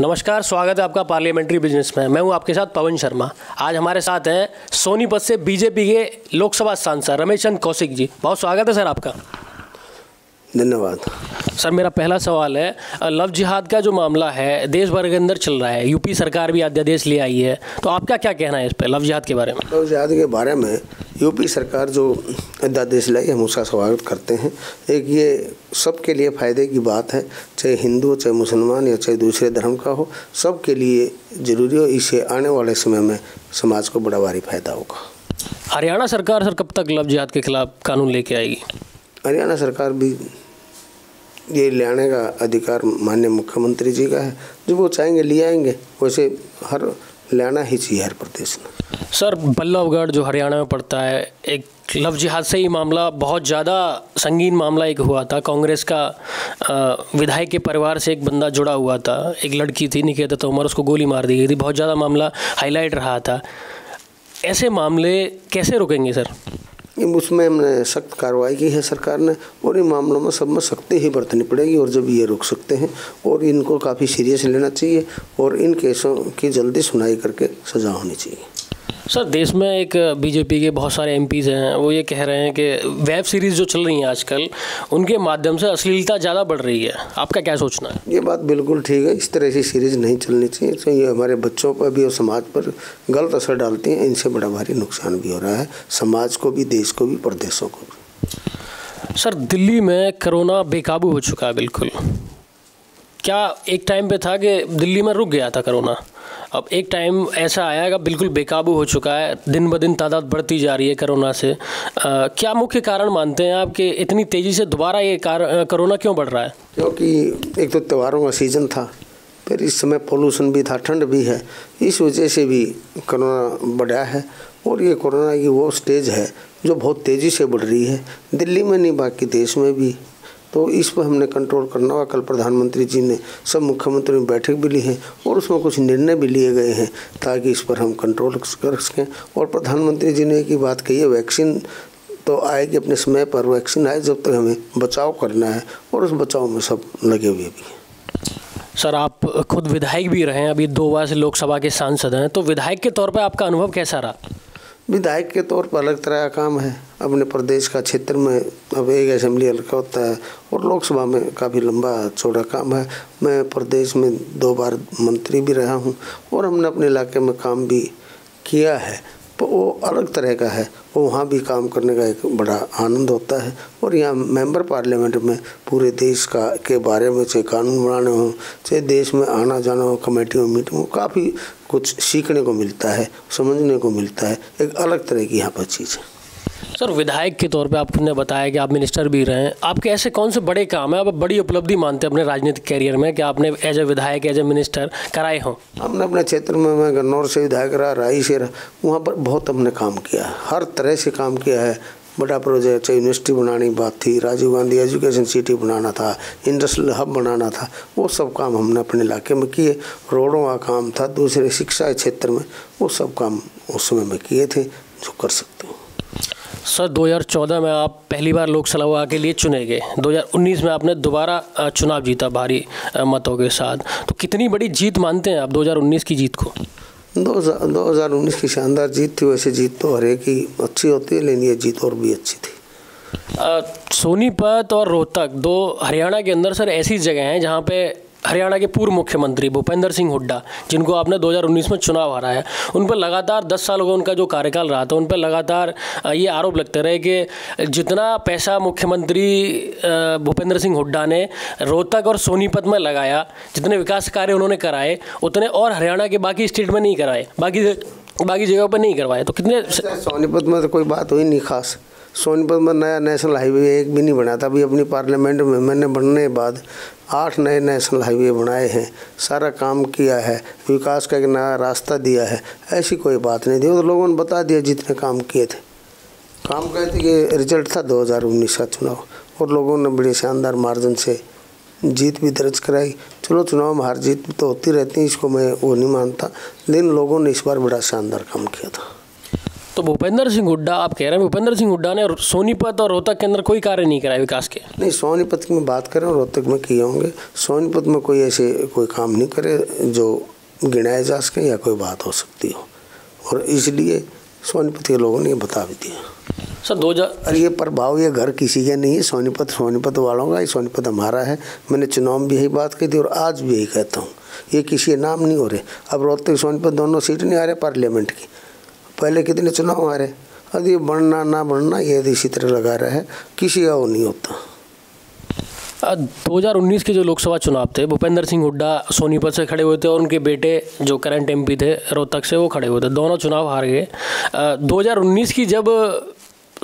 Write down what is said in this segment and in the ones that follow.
नमस्कार, स्वागत है आपका पार्लियामेंट्री बिजनेस में। मैं हूं आपके साथ पवन शर्मा। आज हमारे साथ हैं सोनीपत से बीजेपी के लोकसभा सांसद रमेश चंद्र कौशिक जी। बहुत स्वागत है सर आपका। धन्यवाद सर। मेरा पहला सवाल है, लव जिहाद का जो मामला है देश भर के अंदर चल रहा है, यूपी सरकार भी अध्यादेश ले आई है, तो आपका क्या कहना है इस पर, लव जिहाद के बारे में? लव जिहाद के बारे में यूपी सरकार जो अध्यादेश लाई हम उसका स्वागत करते हैं। एक ये सबके लिए फ़ायदे की बात है, चाहे हिंदू चाहे मुसलमान या चाहे दूसरे धर्म का हो, सबके लिए ज़रूरी हो। इससे आने वाले समय में समाज को बड़ा भारी फायदा होगा। हरियाणा सरकार सर कब तक लव जिहाद के खिलाफ कानून लेके आएगी? हरियाणा सरकार भी ये लाने का अधिकार माननीय मुख्यमंत्री जी का है, जो वो चाहेंगे ले आएंगे। वैसे हर लाना ही चाहिए हर प्रदेश में। सर, बल्लभगढ़ जो हरियाणा में पड़ता है, एक लव जिहाद से ही मामला बहुत ज़्यादा संगीन मामला एक हुआ था। कांग्रेस का विधायक के परिवार से एक बंदा जुड़ा हुआ था, एक लड़की थी निकेता तोमर, उसको गोली मार दी गई थी। बहुत ज़्यादा मामला हाईलाइट रहा था। ऐसे मामले कैसे रोकेंगे सर? उसमें हमने सख्त कार्रवाई की है सरकार ने, और इन मामलों में सब में सख्ती ही बरतनी पड़ेगी। और जब ये रुक सकते हैं और इनको काफ़ी सीरियस लेना चाहिए और इन केसों की जल्दी सुनाई करके सजा होनी चाहिए। सर, देश में एक बीजेपी के बहुत सारे एमपीज़ हैं, वो ये कह रहे हैं कि वेब सीरीज़ जो चल रही हैं आजकल, उनके माध्यम से अश्लीलता ज़्यादा बढ़ रही है। आपका क्या सोचना है? ये बात बिल्कुल ठीक है। इस तरह की सीरीज़ नहीं चलनी चाहिए। तो ये हमारे बच्चों पर भी और समाज पर गलत असर डालती हैं। इनसे बड़ा भारी नुकसान भी हो रहा है, समाज को भी, देश को भी, प्रदेशों को भी। सर, दिल्ली में कोरोना बेकाबू हो चुका है बिल्कुल। क्या एक टाइम पे था कि दिल्ली में रुक गया था कोरोना, अब एक टाइम ऐसा आया कि बिल्कुल बेकाबू हो चुका है, दिन ब दिन तादाद बढ़ती जा रही है कोरोना से। क्या मुख्य कारण मानते हैं आप कि इतनी तेज़ी से दोबारा ये कोरोना क्यों बढ़ रहा है? क्योंकि एक तो त्योहारों का सीज़न था, फिर इस समय पोल्यूशन भी था, ठंड भी है, इस वजह से भी कोरोना बढ़ा है। और ये कोरोना की वो स्टेज है जो बहुत तेज़ी से बढ़ रही है, दिल्ली में नहीं बाकी देश में भी। तो इस पर हमने कंट्रोल करना होगा। कल प्रधानमंत्री जी ने सब मुख्यमंत्रियों में बैठक भी ली है और उसमें कुछ निर्णय भी लिए गए हैं ताकि इस पर हम कंट्रोल कर सकें। और प्रधानमंत्री जी ने एक ही बात कही है, वैक्सीन तो आएगी अपने समय पर, वैक्सीन आए जब तक हमें बचाव करना है, और उस बचाव में सब लगे हुए भी हैं। सर, आप खुद विधायक भी रहे हैं, अभी 2 बार से लोकसभा के सांसद हैं, तो विधायक के तौर पर आपका अनुभव कैसा रहा? विधायक के तौर पर अलग तरह का काम है। अपने प्रदेश का क्षेत्र में अब एक असेंबली हल्का होता है और लोकसभा में काफ़ी लंबा चौड़ा काम है। मैं प्रदेश में 2 बार मंत्री भी रहा हूं और हमने अपने इलाके में काम भी किया है, तो वो अलग तरह का है। वो वहाँ भी काम करने का एक बड़ा आनंद होता है। और यहाँ मेंबर पार्लियामेंट में पूरे देश के बारे में, चाहे कानून बनाने हो, चाहे देश में आना जाना हो, कमेटी में मीटिंग हो, काफ़ी कुछ सीखने को मिलता है, समझने को मिलता है। एक अलग तरह की यहाँ पर चीज़ है। सर, विधायक के तौर पे आपने बताया कि आप मिनिस्टर भी रहे हैं, आपके ऐसे कौन से बड़े काम है, आप बड़ी उपलब्धि मानते हैं अपने राजनीतिक कैरियर में कि आपने एज ए विधायक, एज ए मिनिस्टर कराए हों? हमने अपने क्षेत्र में, मैं गन्नौर से विधायक रहा, राई से रहा, वहाँ पर बहुत हमने काम किया है, हर तरह से काम किया है। बड़ा प्रोजेक्ट, चाहे यूनिवर्सिटी बनाने की बात थी, राजीव गांधी एजुकेशन सिटी बनाना था, इंडस्ट्रियल हब बनाना था, वो सब काम हमने अपने इलाके में किए। रोडों का काम था, दूसरे शिक्षा क्षेत्र में, वो सब काम उस समय में किए थे जो कर सकते हो। सर, 2014 में आप पहली बार लोकसभा के लिए चुने गए, 2019 में आपने दोबारा चुनाव जीता भारी मतों के साथ, तो कितनी बड़ी जीत मानते हैं आप 2019 की जीत को? 2019 की शानदार जीत थी। वैसे जीत तो हर एक ही अच्छी होती है, लेकिन ये जीत और भी अच्छी थी। सोनीपत और रोहतक 2 हरियाणा के अंदर सर ऐसी जगह हैं जहाँ पे हरियाणा के पूर्व मुख्यमंत्री भूपेंद्र सिंह हुड्डा, जिनको आपने 2019 में चुनाव हारा है, उन पर लगातार 10 सालों का उनका जो कार्यकाल रहा था, उन पर लगातार ये आरोप लगते रहे कि जितना पैसा मुख्यमंत्री भूपेंद्र सिंह हुड्डा ने रोहतक और सोनीपत में लगाया, जितने विकास कार्य उन्होंने कराए, उतने और हरियाणा के बाकी स्टेट में नहीं कराए, बाकी जगहों पर नहीं करवाए। तो कितने सोनीपत में तो कोई बात हुई नहीं खास। सोनीपत में नया नेशनल हाईवे एक भी नहीं बना था। अभी अपनी पार्लियामेंट में मैंने बनने के बाद 8 नए नेशनल हाईवे बनाए हैं, सारा काम किया है, विकास का एक नया रास्ता दिया है। ऐसी कोई बात नहीं थी, तो लोगों ने बता दिया जितने काम किए थे। काम कहते कि रिजल्ट था 2019 का चुनाव, और लोगों ने बड़े शानदार मार्जिन से जीत भी दर्ज कराई। चलो, चुनाव में हार जीत तो होती रहती है, इसको मैं वो नहीं मानता, लेकिन लोगों ने इस बार बड़ा शानदार काम किया था। तो भूपेंद्र सिंह हुड्डा, आप कह रहे हैं भूपेंद्र सिंह हुड्डा ने सोनीपत और रोहतक के अंदर कोई कार्य नहीं कराया विकास के? नहीं, सोनीपत की मैं बात करें, रोहतक में किए होंगे। सोनीपत में कोई ऐसे कोई काम नहीं करे जो गिनाया जा सके या कोई बात हो सकती हो, और इसलिए सोनीपत के लोगों ने बता भी दिया। सर 2000 और ये प्रभाव ये घर किसी का नहीं है, सोनीपत वालों का, ये सोनीपत हमारा है। मैंने चुनाव में भी यही बात कही थी और आज भी यही कहता हूँ, ये किसी नाम नहीं हो रहे। अब रोहतक सोनीपत दोनों सीट नहीं आ रहे पार्लियामेंट की, पहले कितने चुनाव आ रहे। अब ये बढ़ना ना बढ़ना ये इसी तरह लगा रहा है, किसी का वो नहीं होता। 2019 के जो लोकसभा चुनाव थे, भूपेंद्र सिंह हुड्डा सोनीपत से खड़े हुए थे और उनके बेटे जो करंट एमपी थे रोहतक से, वो खड़े हुए थे। दोनों चुनाव हार गए। 2019 की जब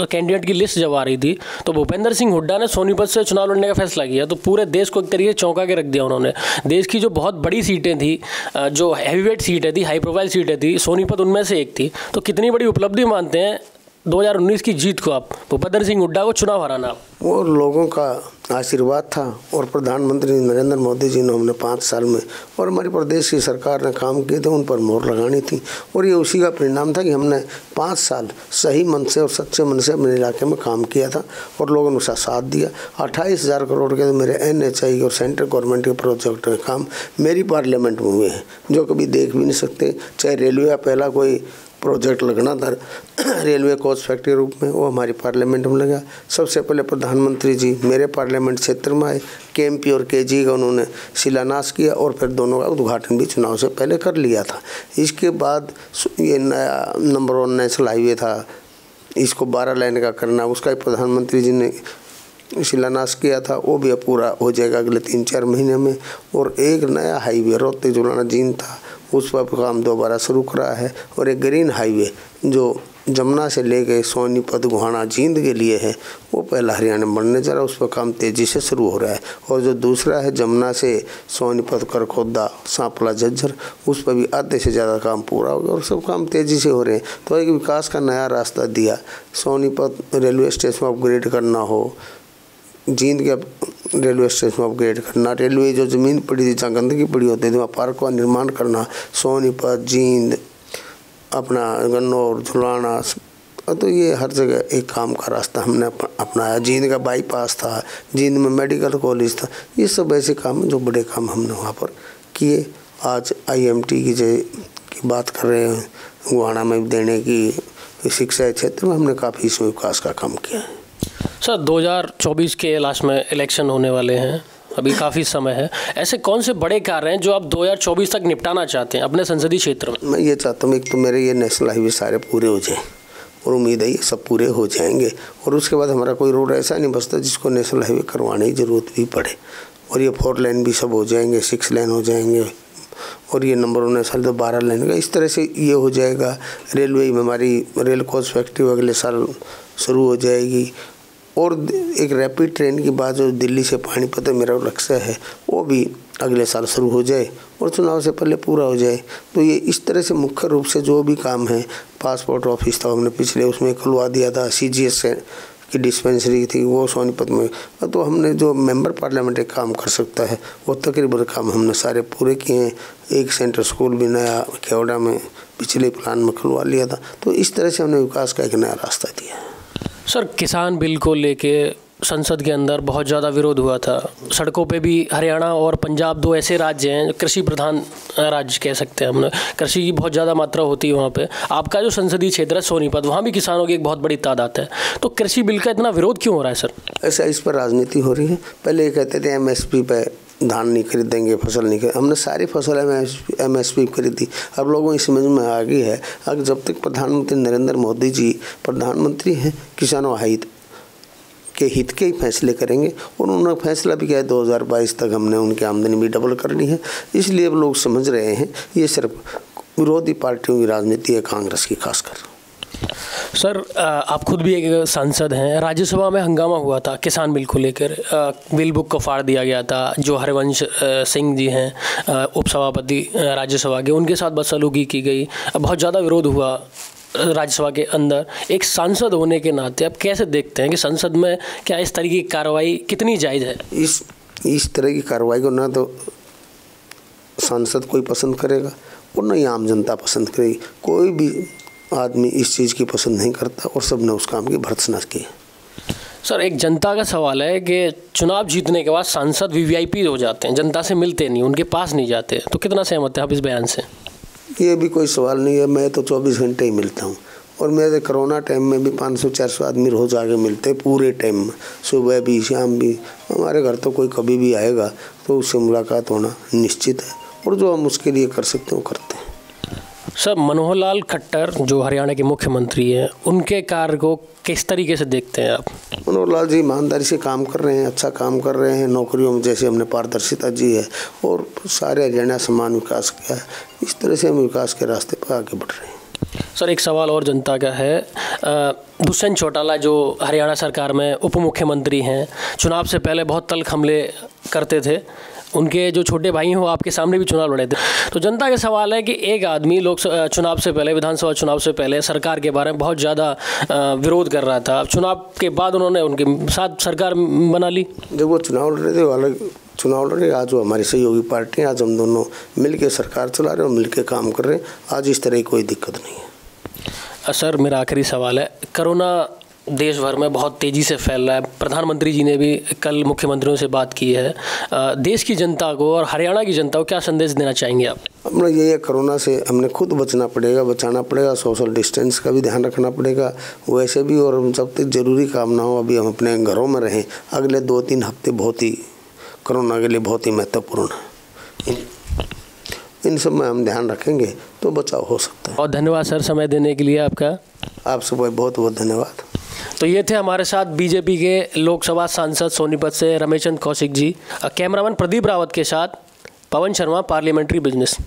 कैंडिडेट की लिस्ट जब आ रही थी तो भूपेंद्र सिंह हुड्डा ने सोनीपत से चुनाव लड़ने का फैसला किया, तो पूरे देश को एक तरीके से चौंका के रख दिया उन्होंने। देश की जो बहुत बड़ी सीटें थी, जो हैवीवेट सीटें थी, हाई प्रोफाइल सीटें थी, सोनीपत उनमें से एक थी। तो कितनी बड़ी उपलब्धि मानते हैं 2019 की जीत को आप, भूपेंद्र सिंह हुड्डा को चुनाव हराना? वो लोगों का आशीर्वाद था और प्रधानमंत्री नरेंद्र मोदी जी ने हमने 5 साल में और हमारे प्रदेश की सरकार ने काम किए थे, उन पर मोहर लगानी थी। और ये उसी का परिणाम था कि हमने 5 साल सही मन से और सच्चे मन से अपने इलाके में काम किया था और लोगों ने उसका साथ दिया। 28,000 करोड़ के मेरे NHI और सेंट्रल गवर्नमेंट के प्रोजेक्ट के काम मेरी पार्लियामेंट में हुए हैं, जो कभी देख भी नहीं सकते। चाहे रेलवे का पहला कोई प्रोजेक्ट लगना था रेलवे कोच फैक्ट्री के रूप में, वो हमारी पार्लियामेंट में लगा। सबसे पहले प्रधानमंत्री जी मेरे पार्लियामेंट क्षेत्र में आए, KMP और KG का उन्होंने शिलान्यास किया और फिर दोनों का उद्घाटन भी चुनाव से पहले कर लिया था। इसके बाद ये नया नंबर 1 नेशनल हाईवे था, इसको 12 लाइन का करना, उसका भी प्रधानमंत्री जी ने शिलान्यास किया था, वो भी पूरा हो जाएगा अगले 3-4 महीने में। और एक नया हाईवे रोहतक जुलाना जींद था, उस पर काम दोबारा शुरू करा है। और एक ग्रीन हाईवे जो जमुना से लेके सोनीपत गोहाना जींद के लिए है, वो पहला हरियाणा में बनने जा रहा है, उस पर काम तेज़ी से शुरू हो रहा है। और जो दूसरा है जमुना से सोनीपत करखोदा सांपला झज्जर, उस पर भी आधे से ज़्यादा काम पूरा हो गया और सब काम तेज़ी से हो रहे हैं। तो एक विकास का नया रास्ता दिया। सोनीपत रेलवे स्टेशन अपग्रेड करना हो, जींद के रेलवे स्टेशन अपग्रेड करना, रेलवे जो ज़मीन पड़ी थी जहाँ गंदगी पड़ी होती थी वहाँ पार्क का निर्माण करना, सोनीपत जींद अपना गन्नौर झुलाना, तो ये हर जगह एक काम का रास्ता हमने अपनाया। जींद का बाईपास था, जींद में मेडिकल कॉलेज था, ये सब ऐसे काम हैं जो बड़े काम हमने वहाँ पर किए। आज IMT की बात कर रहे हैं, गोहाना में देने की शिक्षा क्षेत्र में हमने काफ़ी इसमें विकास का काम किया है। सर 2024 के लास्ट में इलेक्शन होने वाले हैं, अभी काफ़ी समय है। ऐसे कौन से बड़े कार्य हैं जो आप 2024 तक निपटाना चाहते हैं अपने संसदीय क्षेत्र में? मैं ये चाहता हूँ एक तो मेरे ये नेशनल हाईवे सारे पूरे हो जाएं और उम्मीद है ये सब पूरे हो जाएंगे। और उसके बाद हमारा कोई रोड ऐसा नहीं बचता जिसको नेशनल हाईवे करवाने की ज़रूरत भी पड़े। और ये 4 लेन भी सब हो जाएंगे, 6 लेन हो जाएंगे और ये नंबर 19 साल तो 12 लेन का, इस तरह से ये हो जाएगा। रेलवे में हमारी रेल कोच फैक्ट्री अगले साल शुरू हो जाएगी। और एक रैपिड ट्रेन की बात जो दिल्ली से पानीपत मेरा लक्ष्य है, वो भी अगले साल शुरू हो जाए और चुनाव से पहले पूरा हो जाए। तो ये इस तरह से मुख्य रूप से जो भी काम है, पासपोर्ट ऑफिस था हमने पिछले उसमें खुलवा दिया था, CGS की डिस्पेंसरी थी वो सोनीपत में, तो हमने जो मेंबर पार्लियामेंट एक काम कर सकता है वो तकरीबन काम हमने सारे पूरे किए हैं। एक सेंटर स्कूल भी नया केवड़ा में पिछले प्लान में खुलवा लिया था। तो इस तरह से हमने विकास का एक नया रास्ता दिया। सर किसान बिल को लेके संसद के अंदर बहुत ज़्यादा विरोध हुआ था। सड़कों पे भी हरियाणा और पंजाब 2 ऐसे राज्य हैं, कृषि प्रधान राज्य कह सकते हैं हम, कृषि की बहुत ज़्यादा मात्रा होती है वहाँ पे। आपका जो संसदीय क्षेत्र है सोनीपत, वहाँ भी किसानों की एक बहुत बड़ी तादाद है, तो कृषि बिल का इतना विरोध क्यों हो रहा है सर? ऐसा इस पर राजनीति हो रही है। पहले ये कहते थे MSP पे धान नहीं खरीदेंगे, फसल नहीं खरीदेंगे, हमने सारी फसल MSP खरीदी। अब लोगों की समझ में आ गई है, अगर जब तक प्रधानमंत्री नरेंद्र मोदी जी प्रधानमंत्री हैं, किसानों के हित के ही फैसले करेंगे। और उन्होंने फैसला भी किया है 2022 तक हमने उनकी आमदनी भी डबल करनी है। इसलिए अब लोग समझ रहे हैं ये सिर्फ विरोधी पार्टियों की राजनीति है, कांग्रेस की खासकर। सर आप खुद भी एक सांसद हैं, राज्यसभा में हंगामा हुआ था किसान बिल को लेकर, बिल बुक को फाड़ दिया गया था। जो हरिवंश सिंह जी हैं उपसभापति राज्यसभा के, उनके साथ बदसलूकी की गई, बहुत ज़्यादा विरोध हुआ राज्यसभा के अंदर। एक सांसद होने के नाते आप कैसे देखते हैं कि संसद में क्या इस तरह की कार्रवाई कितनी जायज़ है? इस तरह की कार्रवाई को ना तो सांसद कोई पसंद करेगा और ना ही आम जनता पसंद करेगी। कोई भी आदमी इस चीज़ की पसंद नहीं करता और सब ने उस काम की भर्त्सना की। सर, एक जनता का सवाल है कि चुनाव जीतने के बाद सांसद वीवीआईपी हो जाते हैं, जनता से मिलते नहीं, उनके पास नहीं जाते, तो कितना सहमत है आप इस बयान से? ये भी कोई सवाल नहीं है। मैं तो 24 घंटे ही मिलता हूँ और मेरे कोरोना टाइम में भी 500-400 आदमी रोज़ आगे मिलते पूरे टाइम में, सुबह भी शाम भी। हमारे घर तो कोई कभी भी आएगा तो उससे मुलाकात होना निश्चित है और जो हम उसके लिए कर सकते हैं वो करते हैं। सर, मनोहर लाल खट्टर जो हरियाणा के मुख्यमंत्री हैं, उनके कार्य को किस तरीके से देखते हैं आप? मनोहर लाल जी ईमानदारी से काम कर रहे हैं, अच्छा काम कर रहे हैं। नौकरियों में जैसे हमने पारदर्शिता जी है और सारे हरियाणा समान विकास किया है, इस तरह से हम विकास के रास्ते पर आगे बढ़ रहे हैं। सर, एक सवाल और जनता का है। दुष्यंत चौटाला जो हरियाणा सरकार में उप मुख्यमंत्री हैं, चुनाव से पहले बहुत तल्ख हमले करते थे, उनके जो छोटे भाई हैं वो आपके सामने भी चुनाव लड़े थे। तो जनता का सवाल है कि एक आदमी चुनाव से पहले, विधानसभा चुनाव से पहले सरकार के बारे में बहुत ज़्यादा विरोध कर रहा था, चुनाव के बाद उन्होंने उनके साथ सरकार बना ली। जब वो चुनाव लड़ रहे थे अलग चुनाव लड़े, आज वो हमारी सहयोगी पार्टी, आज हम दोनों मिल सरकार चला रहे हैं और मिल के काम कर रहे हैं। आज इस तरह की कोई दिक्कत नहीं है। सर, मेरा आखिरी सवाल है, कोरोना देश भर में बहुत तेज़ी से फैल रहा है, प्रधानमंत्री जी ने भी कल मुख्यमंत्रियों से बात की है। देश की जनता को और हरियाणा की जनता को क्या संदेश देना चाहेंगे आप? अपना ये है, कोरोना से हमने खुद बचाना पड़ेगा, सोशल डिस्टेंस का भी ध्यान रखना पड़ेगा वैसे भी, और जब तक ज़रूरी काम ना हो अभी हम अपने घरों में रहें। अगले 2-3 हफ्ते बहुत ही कोरोना के लिए बहुत ही महत्वपूर्ण है, इन सब में हम ध्यान रखेंगे तो बचाव हो सकता है। बहुत धन्यवाद सर समय देने के लिए आपका। आपसे बहुत बहुत धन्यवाद। तो ये थे हमारे साथ बीजेपी के लोकसभा सांसद सोनीपत से रमेश चंद कौशिक जी। कैमरामैन प्रदीप रावत के साथ पवन शर्मा, पार्लियामेंट्री बिजनेस।